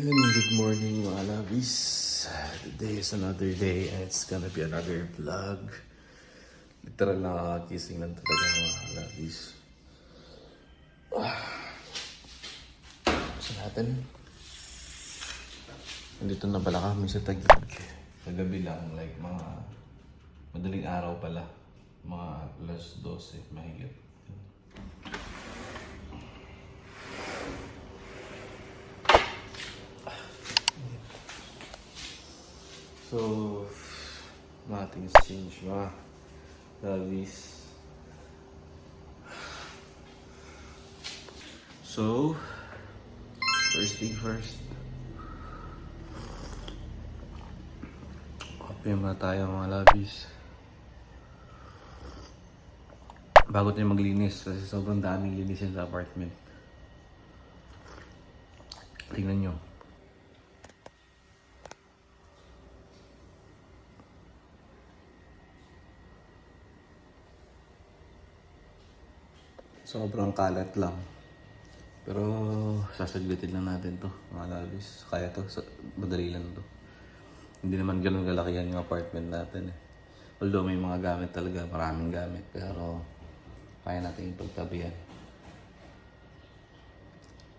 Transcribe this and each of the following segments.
Good morning mga lovies. Today is another day and it's gonna be another vlog. Literal na kakakising lang talaga mga lovies. Gusto natin. Nandito na pala kami sa Taguig. Kagabi lang, like mga madaling araw pala. Mga alas 12, mahigit. So, mga things change mga lovies. So, first thing first. Kape muna tayo mga lovies. Bago tayo maglinis kasi sobrang daming linisin sa apartment. Tingnan nyo. Sobrang kalat lang. Pero sasaglitin lang natin to mga lovies. Kaya to, madali lang to. Hindi naman ganun kalakihan yung apartment natin eh. Although may mga gamit talaga, maraming gamit. Pero kaya natin yung pagtabihan.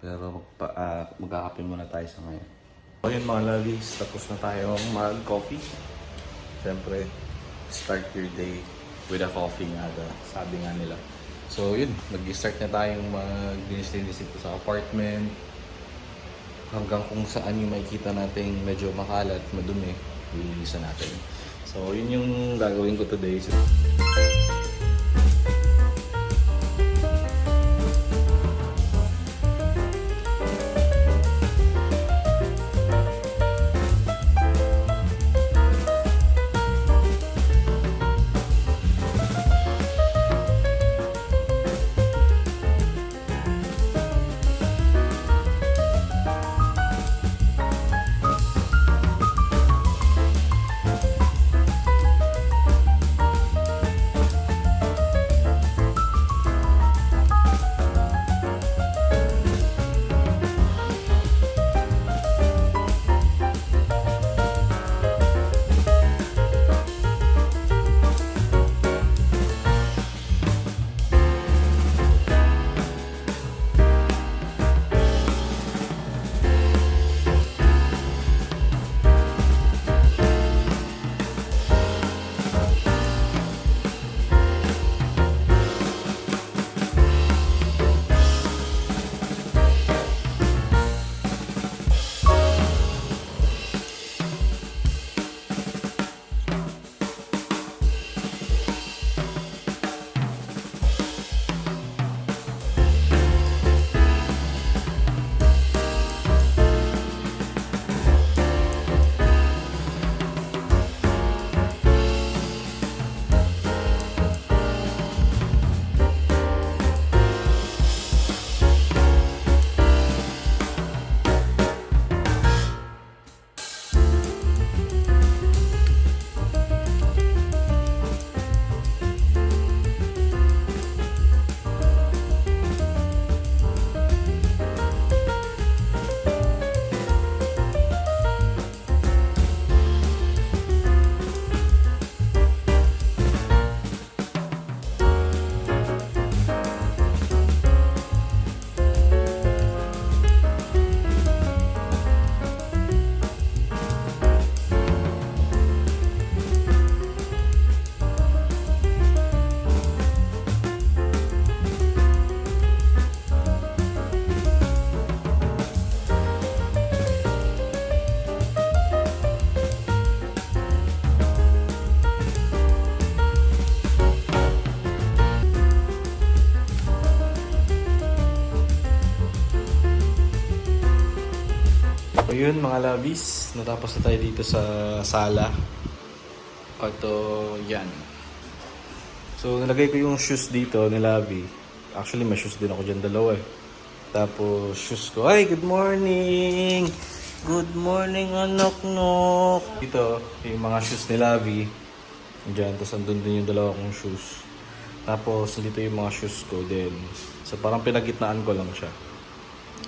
Pero magkakape muna tayo sa ngayon. So yun mga lovies, tapos na tayo mag-coffee. Siyempre, start your day with a coffee nga, sabi nga nila. So yun, mag-start na tayong mag-linis-linis ito sa apartment. Hanggang kung saan yung makikita natin medyo makalat, madumi, lilinisan natin. So yun yung gagawin ko today. So yun mga lovies, natapos na tayo dito sa sala. Ito, yan. So nalagay ko yung shoes dito ni Lavi. Actually may shoes din ako dyan, dalawa eh. Tapos shoes ko. Ay, good morning! Good morning anak nok! Dito, yung mga shoes ni Lavi. Diyan, tapos andun din yung dalawa kong shoes. Tapos dito yung mga shoes ko din. So parang pinagitnaan ko lang siya.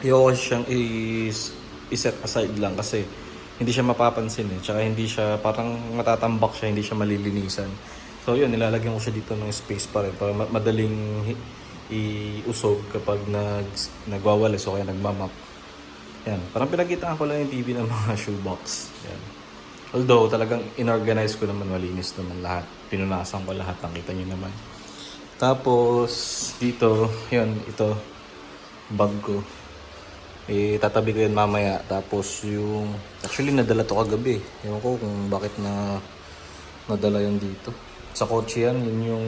Ayoko siyang iset aside lang kasi hindi siya mapapansin eh. Tsaka hindi siya, parang matatambak siya, hindi siya malilinisan. So yun, nilalagyan ko siya dito ng space pa rin para madaling iusog kapag nagwawalis o kaya nagmamap. Yan, parang pinagitaan ko lang yung TV ng mga shoebox. Yan. Although talagang inorganize ko naman, malinis naman lahat. Pinunasan ko lahat, nakita niyo naman. Tapos dito, yun, ito, bag ko. Tatabi ko yun mamaya. Tapos yung, actually nadala to kagabi. Ewan ko kung bakit nadala yun dito. Sa kotse yan, yun yung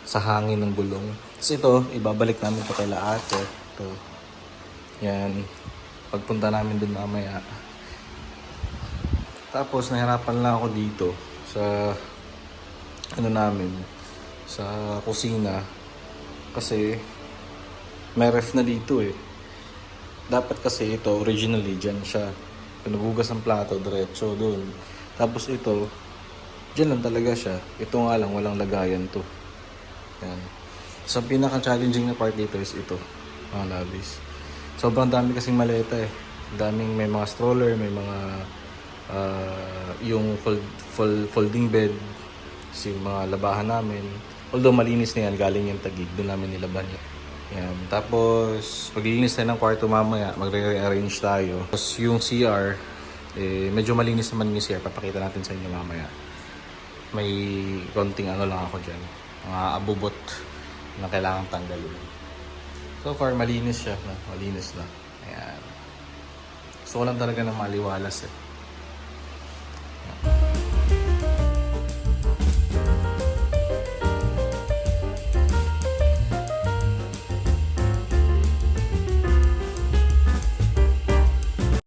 sa hangin ng gulong. Tapos ito, ibabalik namin to kay ate. Ito. Yan. Pagpunta namin dun mamaya. Tapos nahirapan lang ako dito sa sa kusina kasi may ref na dito eh. Dapat kasi ito originally dyan siya. Pinugugas ang plato diretso doon. Tapos ito dyan lang talaga siya. Ito nga lang walang lagayan to. Yan. So pinaka-challenging na part dito is ito, mga labis. Sobrang dami kasing maleta eh. Daming may mga stroller, may mga yung folding bed, yung mga labahan namin. Although malinis na yan, galing yung Taguig, doon namin nilaban yan. Yan. Tapos paglilinis tayo ng kwarto mamaya, magre-rearrange tayo. Tapos yung CR, medyo malinis naman yung CR, papakita natin sa inyo mamaya. May konting ano lang ako dyan, mga abubot na kailangan tanggalin. So far malinis siya, malinis na. Ayan. Gusto ko lang talaga ng maliwalas eh.